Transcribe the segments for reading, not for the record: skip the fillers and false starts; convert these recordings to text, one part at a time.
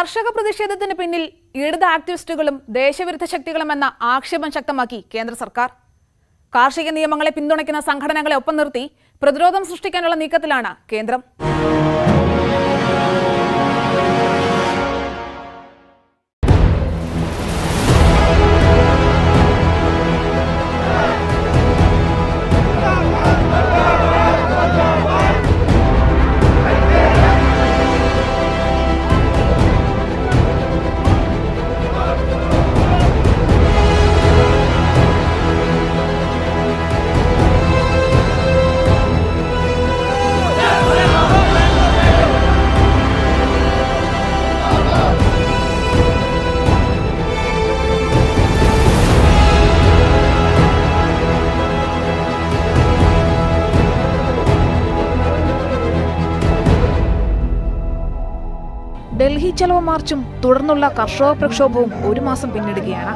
കർഷക പ്രതിഷേധത്തിന് പിന്നിൽ ഇടത് ആക്ടിവിസ്റ്റുകളും ദേശവിരുദ്ധ ശക്തികളുമെന്ന ആക്ഷേപം ശക്തമാക്കി കേന്ദ്ര സർക്കാർ. കാർഷിക നിയമങ്ങളെ പിന്തുണയ്ക്കുന്ന സംഘടനകളെ ഒപ്പം നിർത്തി പ്രതിരോധം സൃഷ്ടിക്കാനുള്ള നീക്കത്തിലാണ് കേന്ദ്രം. ഡൽഹി ചലോ മാർച്ചും തുടർന്നുള്ള കർഷക പ്രക്ഷോഭവും ഒരു മാസം പിന്നിടുകയാണ്.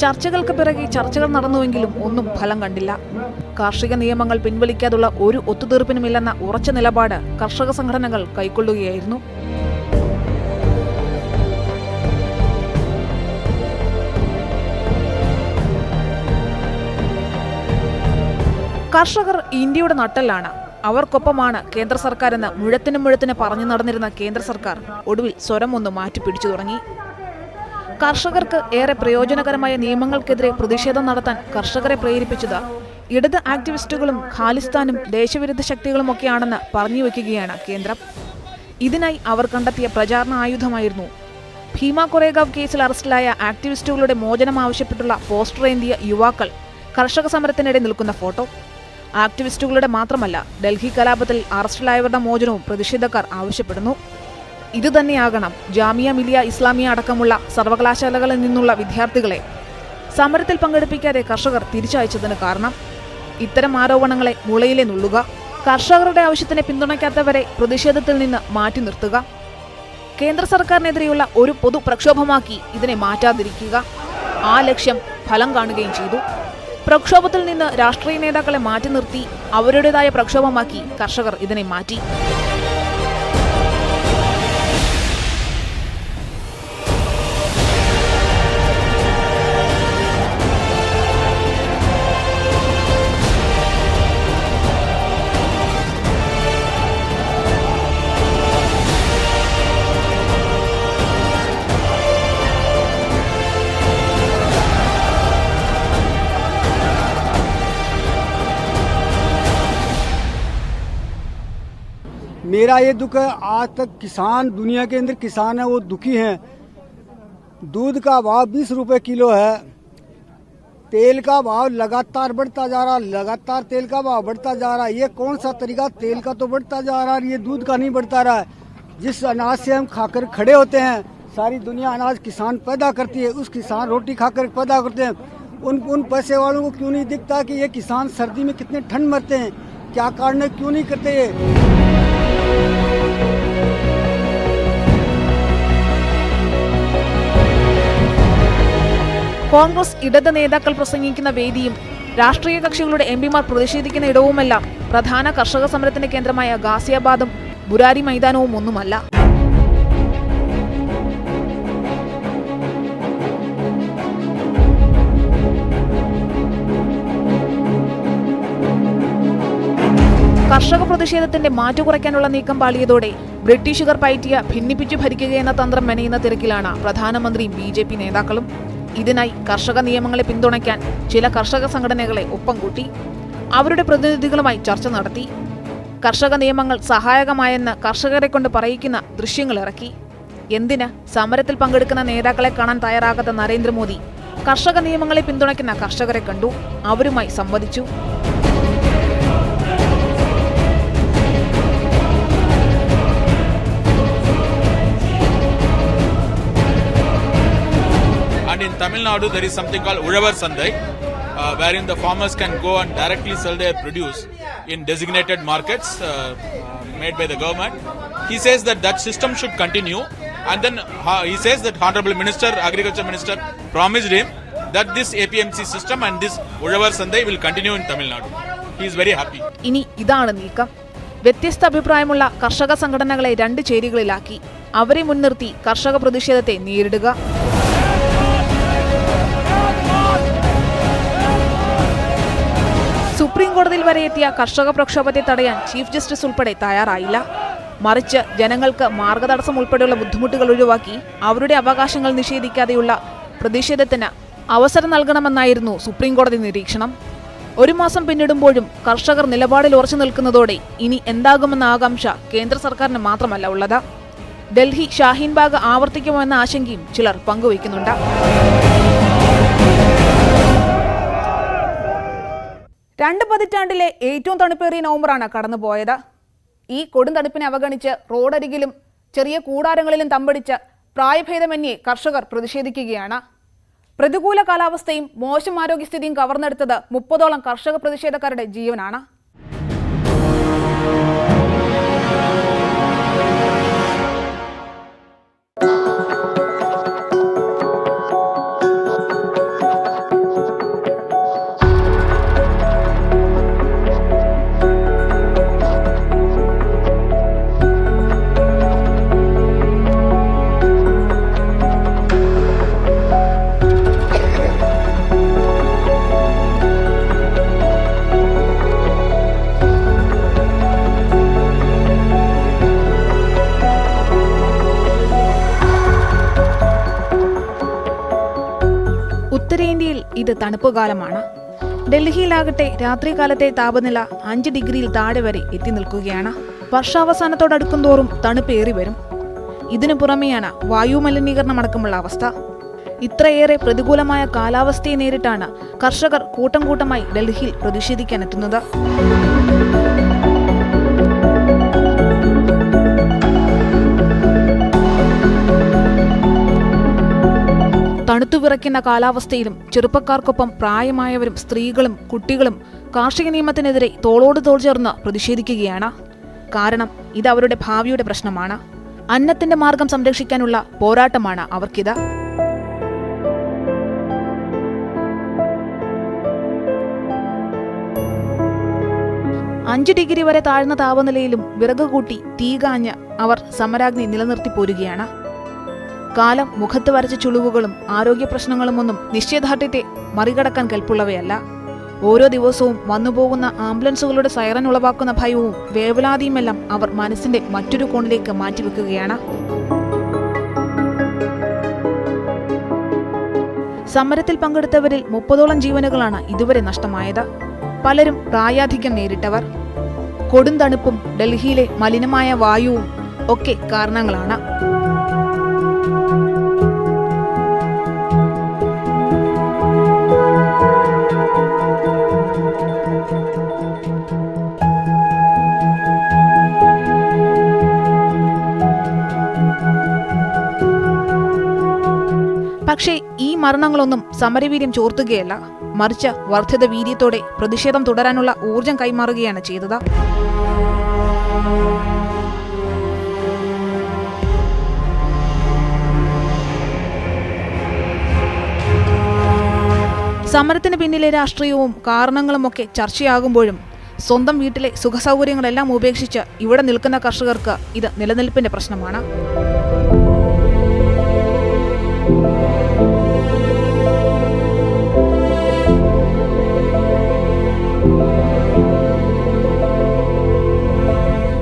ചർച്ചകൾക്ക് പിറകെ ചർച്ചകൾ നടന്നുവെങ്കിലും ഒന്നും ഫലം കണ്ടില്ല. കാർഷിക നിയമങ്ങൾ പിൻവലിക്കാതുള്ള ഒരു ഒത്തുതീർപ്പിനുമില്ലെന്ന ഉറച്ച നിലപാട് കർഷക സംഘടനകൾ കൈക്കൊള്ളുകയായിരുന്നു. കർഷകർ ഇന്ത്യയുടെ നട്ടെല്ലാണ്, അവർക്കൊപ്പമാണ് കേന്ദ്ര സർക്കാർ എന്ന് മുഴത്തിന് പറഞ്ഞു നടന്നിരുന്ന കേന്ദ്ര സർക്കാർ ഒടുവിൽ സ്വരം ഒന്ന് മാറ്റിപ്പിടിച്ചു തുടങ്ങി. കർഷകർക്ക് ഏറെ പ്രയോജനകരമായ നിയമങ്ങൾക്കെതിരെ പ്രതിഷേധം നടത്താൻ കർഷകരെ പ്രേരിപ്പിച്ചത് ഇടത് ആക്ടിവിസ്റ്റുകളും ഖാലിസ്ഥാനും ദേശവിരുദ്ധ ശക്തികളുമൊക്കെയാണെന്ന് പറഞ്ഞു വയ്ക്കുകയാണ് കേന്ദ്രം. ഇതിനായി അവർ കണ്ടെത്തിയ പ്രചാരണ ആയുധമായിരുന്നു ഭീമ കൊറേഗാവ് കേസിൽ അറസ്റ്റിലായ ആക്ടിവിസ്റ്റുകളുടെ മോചനം ആവശ്യപ്പെട്ടുള്ള പോസ്റ്ററേന്തിയ യുവാക്കൾ കർഷക സമരത്തിനിടെ നിൽക്കുന്ന ഫോട്ടോ. ആക്ടിവിസ്റ്റുകളുടെ മാത്രമല്ല, ഡൽഹി കലാപത്തിൽ അറസ്റ്റിലായവരുടെ മോചനവും പ്രതിഷേധക്കാർ ആവശ്യപ്പെടുന്നു. ഇതുതന്നെയാകണം ജാമിയ മിലിയ ഇസ്ലാമിയ അടക്കമുള്ള സർവകലാശാലകളിൽ നിന്നുള്ള വിദ്യാർത്ഥികളെ സമരത്തിൽ പങ്കെടുപ്പിക്കാതെ കർഷകർ തിരിച്ചയച്ചതിന് കാരണം. ഇത്തരം ആരോപണങ്ങളെ മുളയിലെ നുള്ളുക, കർഷകരുടെ ആവശ്യത്തിനെ പിന്തുണയ്ക്കാത്തവരെ പ്രതിഷേധത്തിൽ നിന്ന് മാറ്റി നിർത്തുക, കേന്ദ്ര സർക്കാരിനെതിരെയുള്ള ഒരു പൊതു പ്രക്ഷോഭമാക്കി ഇതിനെ മാറ്റാതിരിക്കുക. ആ ലക്ഷ്യം ഫലം കാണുകയും ചെയ്തു. പ്രക്ഷോഭത്തിൽ നിന്ന് രാഷ്ട്രീയ നേതാക്കളെ മാറ്റി നിർത്തി അവരുടേതായ പ്രക്ഷോഭമാക്കി കർഷകർ ഇതിനെ മാറ്റി. मेरा ये दुख है, आज तक किसान, दुनिया के अंदर किसान है वो दुखी हैं। दूध का भाव 20 रुपए किलो है, तेल का भाव लगातार बढ़ता जा रहा, लगातार तेल का भाव बढ़ता जा रहा है। ये कौन सा तरीका, तेल का तो बढ़ता जा रहा है, ये दूध का नहीं बढ़ता रहा है। जिस अनाज से हम खाकर खड़े होते हैं, सारी दुनिया अनाज किसान पैदा करती है, उस किसान रोटी खाकर पैदा करते हैं। उन पैसे वालों को क्यों नहीं दिखता कि ये किसान सर्दी में कितने ठंड मरते हैं, क्या कारण है, क्यों नहीं करते ये? കോൺഗ്രസ് ഇടത് നേതാക്കൾ പ്രസംഗിക്കുന്ന വേദിയും രാഷ്ട്രീയ കക്ഷികളുടെ എംപിമാർ പ്രതിഷേധിക്കുന്ന ഇടവുമെല്ലാം പ്രധാന കർഷക സമരത്തിന്റെ കേന്ദ്രമായ ഗാസിയാബാദും ബുരാരി മൈതാനവും ഒന്നുമല്ല. കർഷക പ്രതിഷേധത്തിന്റെ മാറ്റുകുറയ്ക്കാനുള്ള നീക്കം പാളിയതോടെ ബ്രിട്ടീഷുകാർ പയറ്റിയ ഭിന്നിപ്പിച്ചു ഭരിക്കുകയെന്ന തന്ത്രം മെനയുന്ന തിരക്കിലാണ് പ്രധാനമന്ത്രിയും BJP നേതാക്കളും. ഇതിനായി കർഷക നിയമങ്ങളെ പിന്തുണയ്ക്കാൻ ചില കർഷക സംഘടനകളെ ഒപ്പം കൂട്ടി അവരുടെ പ്രതിനിധികളുമായി ചർച്ച നടത്തി. കർഷക നിയമങ്ങൾ സഹായകമായെന്ന് കർഷകരെ കൊണ്ട് പറയിക്കുന്ന ദൃശ്യങ്ങൾ ഇറക്കി. എന്തിന് സമരത്തിൽ പങ്കെടുക്കുന്ന നേതാക്കളെ കാണാൻ തയ്യാറാകാത്ത നരേന്ദ്രമോദി കർഷക നിയമങ്ങളെ പിന്തുണയ്ക്കുന്ന കർഷകരെ കണ്ടു, അവരുമായി സംവദിച്ചു. And in Tamil Nadu, there is something called Ulavar Sandai, wherein the farmers can go and directly sell their produce in designated markets made by the government. He says that system should continue, and then he says that Honorable Minister, Agriculture Minister, promised him that this APMC system and this Ulavar Sandai will continue in Tamil Nadu. He is very happy. ഇനി ഇതാണ് നീക്കം. വ്യത്യസ്ത അഭിപ്രായമുള്ള കർഷക സംഘടനകളെ രണ്ട് ചേരികളിലാക്കി. അവരെ മുൻനിർത്തി കർഷക പ്രതിഷേധത്തെ നേരിടുക. സുപ്രീം കോടതിയിൽ വരെ എത്തിയ കർഷക പ്രക്ഷോഭത്തെ തടയാൻ ചീഫ് ജസ്റ്റിസ് ഉൾപ്പെടെ തയ്യാറായില്ല. മറിച്ച് ജനങ്ങൾക്ക് മാർഗതടസ്സം ഉൾപ്പെടെയുള്ള ബുദ്ധിമുട്ടുകൾ ഒഴിവാക്കി അവരുടെ അവകാശങ്ങൾ നിഷേധിക്കാതെയുള്ള പ്രതിഷേധത്തിന് അവസരം നൽകണമെന്നായിരുന്നു സുപ്രീം കോടതി നിരീക്ഷണം. 1 മാസം പിന്നിടുമ്പോഴും കർഷകർ നിലപാടിൽ ഉറച്ചു നിൽക്കുന്നതോടെ ഇനി എന്താകുമെന്ന ആകാംക്ഷ കേന്ദ്ര സർക്കാരിന് മാത്രമല്ല ഉള്ളത്. ഡൽഹി ഷാഹീൻബാഗ് ആവർത്തിക്കുമോ എന്ന ആശങ്കയും ചിലർ പങ്കുവയ്ക്കുന്നുണ്ട്. രണ്ട് പതിറ്റാണ്ടിലെ ഏറ്റവും തണുപ്പേറിയ നവംബറാണ് കടന്നുപോയത്. ഈ കൊടും തണുപ്പിനെ അവഗണിച്ച് റോഡരികിലും ചെറിയ കൂടാരങ്ങളിലും തമ്പടിച്ച് പ്രായഭേദമന്യേ കർഷകർ പ്രതിഷേധിക്കുകയാണ്. പ്രതികൂല കാലാവസ്ഥയും മോശം ആരോഗ്യസ്ഥിതിയും കവർന്നെടുത്തത് 30ഓളം കർഷക പ്രതിഷേധക്കാരുടെ ജീവനാണ്. ഉത്തരേന്ത്യയിൽ ഇത് തണുപ്പുകാലമാണ്. ഡൽഹിയിലാകട്ടെ രാത്രികാലത്തെ താപനില 5 ഡിഗ്രിയിൽ താഴെ വരെ എത്തി നിൽക്കുകയാണ്. വർഷാവസാനത്തോടടുക്കുംതോറും തണുപ്പേറി വരും. ഇതിനു പുറമെയാണ് വായുമലിനീകരണമടക്കമുള്ള അവസ്ഥ. ഇത്രയേറെ പ്രതികൂലമായ കാലാവസ്ഥയെ നേരിട്ടാണ് കർഷകർ കൂട്ടം കൂട്ടമായി ഡൽഹിയിൽ പ്രതിഷേധിക്കാനെത്തുന്നത്. തണുത്തുവിറയ്ക്കുന്ന കാലാവസ്ഥയിലും ചെറുപ്പക്കാർക്കൊപ്പം പ്രായമായവരും സ്ത്രീകളും കുട്ടികളും കാർഷിക നിയമത്തിനെതിരെ തോളോട് തോൾ ചേർന്ന് പ്രതിഷേധിക്കുകയാണ്. കാരണം ഇത് അവരുടെ ഭാവിയുടെ പ്രശ്നമാണ്. അന്നത്തിന്റെ മാർഗം സംരക്ഷിക്കാനുള്ള പോരാട്ടമാണ് അവർക്കിത്. അഞ്ച് ഡിഗ്രി വരെ താഴ്ന്ന താപനിലയിലും വിറക് കൂട്ടി തീ കാഞ്ഞ് അവർ സമരാഗ്നി നിലനിർത്തി പോരുകയാണ്. കാലം മുഖത്ത് വരച്ച ചുളിവുകളും ആരോഗ്യ പ്രശ്നങ്ങളുമൊന്നും നിശ്ചയദാർഢ്യത്തെ മറികടക്കാൻ കെൽപ്പുള്ളവയല്ല. ഓരോ ദിവസവും വന്നുപോകുന്ന ആംബുലൻസുകളുടെ സൈറൻ ഉളവാക്കുന്ന ഭയവും വേവലാതിയുമെല്ലാം അവർ മനസ്സിന്റെ മറ്റൊരു കോണിലേക്ക് മാറ്റിവെക്കുകയാണ്. സമരത്തിൽ പങ്കെടുത്തവരിൽ 30ഓളം ജീവനുകളാണ് ഇതുവരെ നഷ്ടമായത്. പലരും പ്രായാധിക്യം നേരിട്ടവർ. കൊടും തണുപ്പും ഡൽഹിയിലെ മലിനമായ വായുവും ഒക്കെ കാരണങ്ങളാണ്. പക്ഷേ ഈ മരണങ്ങളൊന്നും സമരവീര്യം ചോർത്തുകയല്ല, മറിച്ച് വർദ്ധിത വീര്യത്തോടെ പ്രതിഷേധം തുടരാനുള്ള ഊർജം കൈമാറുകയാണ് ചെയ്തത്. സമരത്തിന് പിന്നിലെ രാഷ്ട്രീയവും കാരണങ്ങളുമൊക്കെ ചർച്ചയാകുമ്പോഴും സ്വന്തം വീട്ടിലെ സുഖസൗകര്യങ്ങളെല്ലാം ഉപേക്ഷിച്ച് ഇവിടെ നിൽക്കുന്ന കർഷകർക്ക് ഇത് നിലനിൽപ്പിന്റെ പ്രശ്നമാണ്.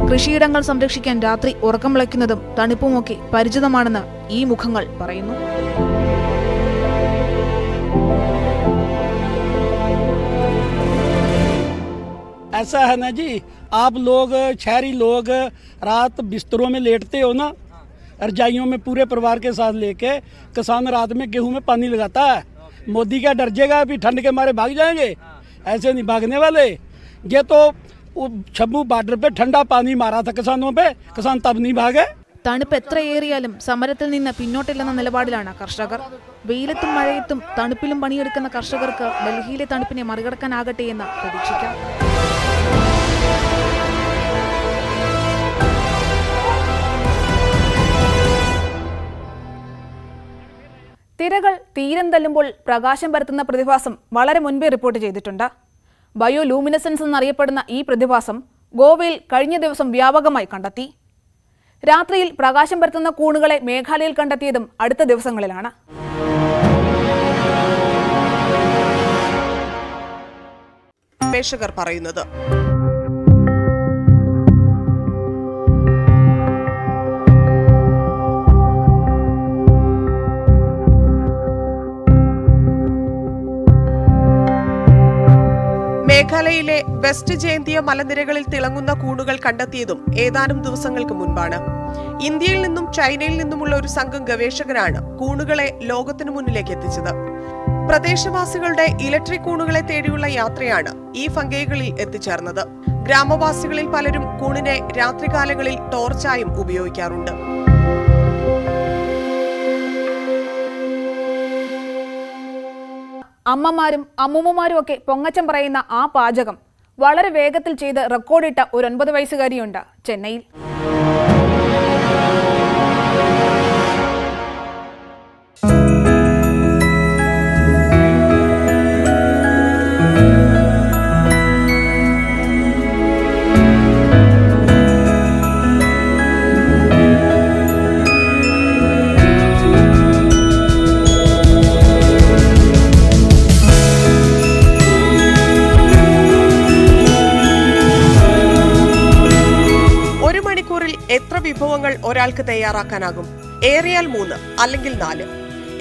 കൃഷിയിടങ്ങൾ സംരക്ഷിക്കാൻ രാത്രി ഉറക്കം വിളയ്ക്കുന്നതും തണുപ്പുമൊക്കെ പരിചിതമാണെന്ന് ഈ മുഖങ്ങൾ പറയുന്നു. ऐसा है ना जी, आप लोग शहरी लोग रात बिस्तरों में लेटते हो ना, रजाइयों में पूरे परिवार के साथ लेके किसान रात में गेहूं में पानी लगाता है। मोदी क्या डर जाएगा अभी ठंड के मारे भाग जाएंगे? ऐसे नहीं भागने वाले। ये तो छब्बू बॉर्डर पे ठंडा पानी मारा था किसानों पे, किसान तब नहीं भागे। തണുപ്പ് എത്രയേറിയാലും സമരത്തിൽ നിന്ന് പിന്നോട്ടില്ലെന്ന നിലപാടിലാണ് കർഷകർ. വെയിലത്തും മഴയത്തും തണുപ്പിലും പണിയെടുക്കുന്ന കർഷകർക്ക് ഡൽഹിയിലെ തണുപ്പിനെ മറികടക്കാനാകട്ടെ എന്ന് പ്രതീക്ഷിക്കാം. തിരകൾ തീരം തല്ലുമ്പോൾ പ്രകാശം പരത്തുന്ന പ്രതിഭാസം വളരെ മുൻപേ റിപ്പോർട്ട് ചെയ്തിട്ടുണ്ട്. ബയോലൂമിനസൻസ് എന്നറിയപ്പെടുന്ന ഈ പ്രതിഭാസം ഗോവയിൽ കഴിഞ്ഞ ദിവസം വ്യാപകമായി കണ്ടെത്തി. രാത്രിയിൽ പ്രകാശം പരത്തുന്ന കൂണുകളെ മേഘാലയയിൽ കണ്ടെത്തിയതും അടുത്ത ദിവസങ്ങളിലാണ്. ഗവേഷകർ പറയുന്നത് മേഘാലയയിലെ വെസ്റ്റ് ജയന്തിയ മലനിരകളിൽ തിളങ്ങുന്ന കൂണുകൾ കണ്ടെത്തിയതും ഏതാനും ദിവസങ്ങൾക്ക് മുൻപാണ്. ഇന്ത്യയിൽ നിന്നും ചൈനയിൽ നിന്നുമുള്ള ഒരു സംഘം ഗവേഷകരാണ് കൂണുകളെ ലോകത്തിനു മുന്നിലേക്ക് എത്തിച്ചത്. പ്രദേശവാസികളുടെ ഇലക്ട്രിക് കൂണുകളെ തേടിയുള്ള യാത്രയാണ് ഈ ഫംഗൈകളിൽ എത്തിച്ചേർന്നത്. ഗ്രാമവാസികളിൽ പലരും കൂണിനെ രാത്രികാലങ്ങളിൽ ടോർച്ചായും ഉപയോഗിക്കാറുണ്ട്. അമ്മമാരും അമ്മൂമ്മമാരും ഒക്കെ പൊങ്ങച്ചം പറയുന്ന ആ പാചകം വളരെ വേഗത്തിൽ ചെയ്ത് റെക്കോർഡിട്ട ഒരു 9 വയസ്സുകാരിയുണ്ട് ചെന്നൈയിൽ. എത്ര വിഭവങ്ങൾ ഒരാൾക്ക് തയ്യാറാക്കാനാകും? ഏറിയാൽ 3 അല്ലെങ്കിൽ 4.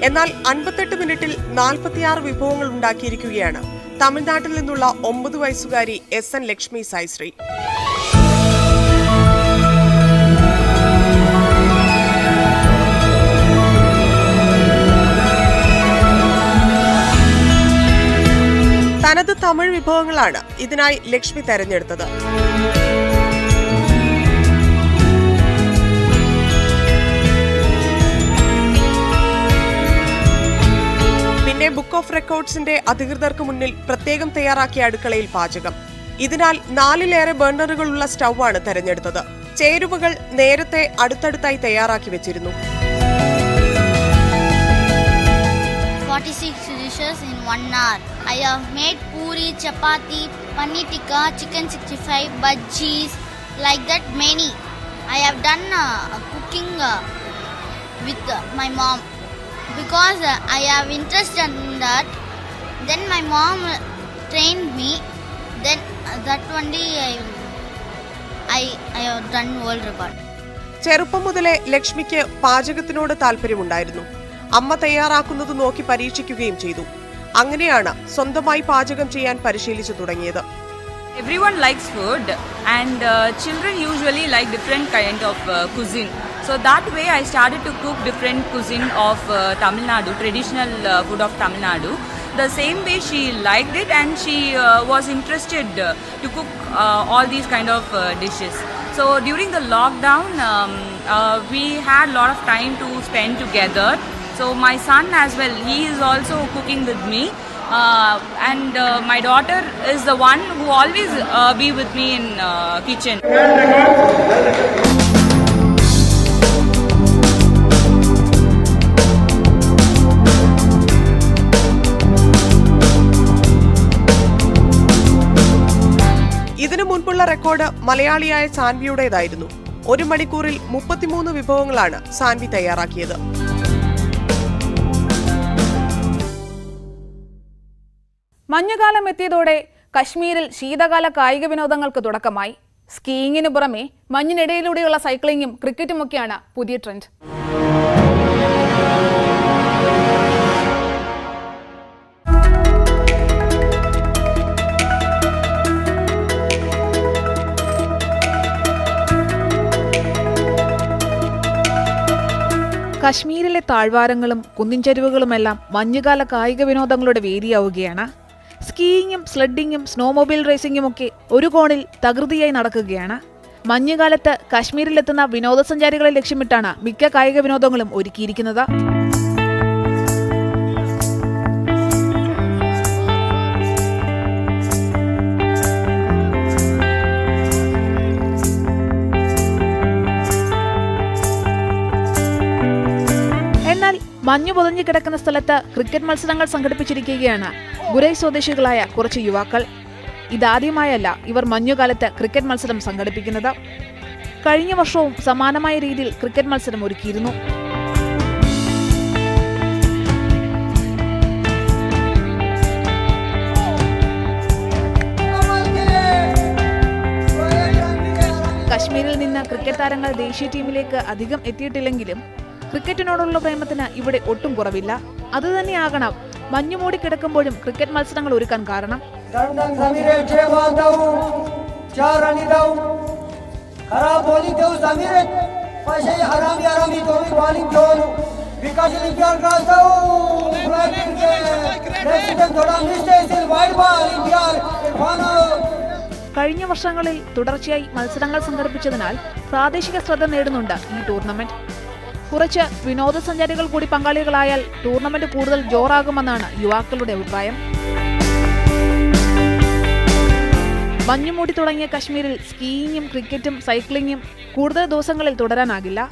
എന്നാൽ 58 മിനിറ്റിൽ 46 വിഭവങ്ങൾ ഉണ്ടാക്കിയിരിക്കുകയാണ് തമിഴ്നാട്ടിൽ നിന്നുള്ള 9 വയസ്സുകാരി SN ലക്ഷ്മി സായിശ്രീ. തനത് തമിഴ് വിഭവങ്ങളാണ് ഇതിനായി ലക്ഷ്മി തെരഞ്ഞെടുത്തത്. ബുക്ക് ഓഫ് റെക്കോർഡ്സിന്റെ അധികൃതർക്ക് മുന്നിൽ പ്രത്യേകം തയ്യാറാക്കിയ അടുക്കളയിൽ പാചകം. ഇതിനാൽ 4ലേറെ ബർണറുകളുള്ള സ്റ്റൗവാണ് തെരഞ്ഞെടുത്തത്. ചേരുവകൾ നേരത്തെ അടുത്തടുത്തായി തയ്യാറാക്കി വെച്ചിരുന്നു. 46 dishes in 1 hour. I have made puri, chapati, paneer tikka, chicken 65, bhajis, like that many. I have done cooking with my mom. Because I have interest in that, then my mom trained me, then that only I have done world record. ചെറുപ്പം മുതലേ ലക്ഷ്മിക്ക് പാചകത്തിനോട് താല്പര്യമുണ്ടായിരുന്നു. അമ്മ തയ്യാറാക്കുന്നത് നോക്കി പരീക്ഷിക്കുകയും ചെയ്തു. അങ്ങനെയാണ് സ്വന്തമായി പാചകം ചെയ്യാൻ പരിശീലിച്ചു തുടങ്ങിയത്. Everyone likes food and children usually like different kind of cuisine. So that way I started to cook different cuisine of Tamil Nadu, traditional food of Tamil Nadu. The same way she liked it and she was interested to cook all these kind of dishes. So during the lockdown we had a lot of time to spend together. So my son as well, he is also cooking with me. And my daughter is the one who always be with me in kitchen. ഇതിനു മുൻപുള്ള record മലയാളിയായ സാൻവിയുടേതായിരുന്നു. 1 മണിക്കൂറിൽ 33 വിഭവങ്ങളാണ് സാൻവി തയ്യാറാക്കിയത്. മഞ്ഞുകാലം എത്തിയതോടെ കശ്മീരിൽ ശീതകാല കായിക വിനോദങ്ങൾക്ക് തുടക്കമായി. സ്കീയിങ്ങിനു പുറമെ മഞ്ഞിനിടയിലൂടെയുള്ള സൈക്ലിംഗും ക്രിക്കറ്റുമൊക്കെയാണ് പുതിയ ട്രെൻഡ്. കശ്മീരിലെ താഴ്വാരങ്ങളും കുന്നിൻചരിവുകളുമെല്ലാം മഞ്ഞുകാല കായിക വിനോദങ്ങളുടെ വേദിയാവുകയാണ്. സ്കീയിങ്ങും സ്ലെഡിങ്ങും സ്നോമൊബൈൽ റേസിംഗും ഒക്കെ ഒരു കോണിൽ തകൃതിയായി നടക്കുകയാണ്. മഞ്ഞുകാലത്ത് കശ്മീരിലെത്തുന്ന വിനോദസഞ്ചാരികളെ ലക്ഷ്യമിട്ടാണ് മിക്ക കായിക വിനോദങ്ങളും ഒരുക്കിയിരിക്കുന്നത്. എന്നാൽ മഞ്ഞു പൊതിഞ്ഞു കിടക്കുന്ന സ്ഥലത്ത് ക്രിക്കറ്റ് മത്സരങ്ങൾ സംഘടിപ്പിച്ചിരിക്കുകയാണ് ഗുരൈ സ്വദേശികളായ കുറച്ച് യുവാക്കൾ. ഇതാദ്യമായല്ല ഇവർ മഞ്ഞുകാലത്ത് ക്രിക്കറ്റ് മത്സരം സംഘടിപ്പിക്കുന്നത്. കഴിഞ്ഞ വർഷവും സമാനമായ രീതിയിൽ ക്രിക്കറ്റ് മത്സരം ഒരുക്കിയിരുന്നു. കശ്മീരിൽ നിന്ന് ക്രിക്കറ്റ് താരങ്ങൾ ദേശീയ ടീമിലേക്ക് അധികം എത്തിയിട്ടില്ലെങ്കിലും ക്രിക്കറ്റിനോടുള്ള പ്രേമത്തിന് ഇവിടെ ഒട്ടും കുറവില്ല. അതുതന്നെയാകണം മഞ്ഞുമൂടി കിടക്കുമ്പോഴും ക്രിക്കറ്റ് മത്സരങ്ങൾ ഒരുക്കാൻ കാരണം. കഴിഞ്ഞ വർഷങ്ങളിൽ തുടർച്ചയായി മത്സരങ്ങൾ സംഘടിപ്പിച്ചതിനാൽ പ്രാദേശിക ശ്രദ്ധ നേടുന്നുണ്ട് ഈ ടൂർണമെന്റ്. കുറച്ച് വിനോദസഞ്ചാരികൾ കൂടി പങ്കാളികളായാൽ ടൂർണമെന്റ് കൂടുതൽ ജോറാകുമെന്നാണ് യുവാക്കളുടെ അഭിപ്രായം. മഞ്ഞുമൂടി തുടങ്ങിയ കശ്മീരിൽ സ്കീയിങ്ങും ക്രിക്കറ്റും സൈക്ലിങ്ങും കൂടുതൽ ദിവസങ്ങളിൽ തുടരാനാകില്ല.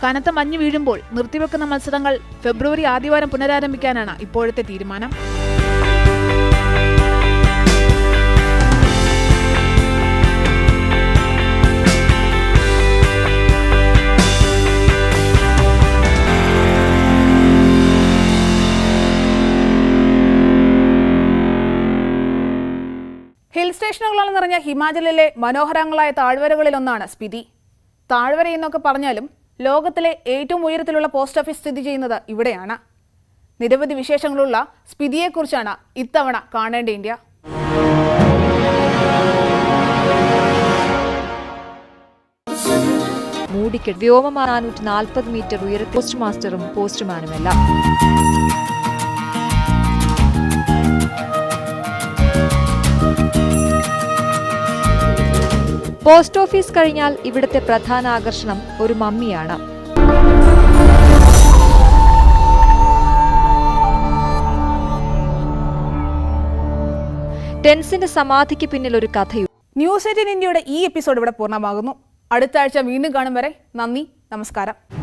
കനത്ത മഞ്ഞ് വീഴുമ്പോൾ നിർത്തിവെക്കുന്ന മത്സരങ്ങൾ ഫെബ്രുവരി ആദ്യവാരം പുനരാരംഭിക്കാനാണ് ഇപ്പോഴത്തെ തീരുമാനം. ഹിൽ സ്റ്റേഷനുകളാൽ നിറഞ്ഞ ഹിമാചലിലെ മനോഹരങ്ങളായ താഴ്വരകളിലൊന്നാണ് സ്പിതി. താഴ്വര എന്നൊക്കെ പറഞ്ഞാലും ലോകത്തിലെ ഏറ്റവും ഉയരത്തിലുള്ള പോസ്റ്റ് ഓഫീസ് സ്ഥിതി ചെയ്യുന്നത് ഇവിടെയാണ്. നിരവധി വിശേഷങ്ങളുള്ള സ്പിതിയെക്കുറിച്ചാണ് ഇത്തവണ കാണേണ്ട ഇന്ത്യ. മൂടിക്കെട്ട് വ്യോമ 440 മീറ്റർ ഉയരത്തിൽ പോസ്റ്റ് മാസ്റ്ററും പോസ്റ്റ്മാനുമെല്ലാം. പോസ്റ്റ് ഓഫീസ് കഴിഞ്ഞാൽ ഇവിടുത്തെ പ്രധാന ആകർഷണം ഒരു മമ്മിയാണ്. ടെൻസിന്റെ സമാധിക്ക് പിന്നിൽ ഒരു കഥയും. ന്യൂസ് 18 ഇന്ത്യയുടെ ഈ എപ്പിസോഡ് ഇവിടെ പൂർണ്ണമാകുന്നു. അടുത്ത ആഴ്ച വീണ്ടും കാണും വരെ നന്ദി, നമസ്കാരം.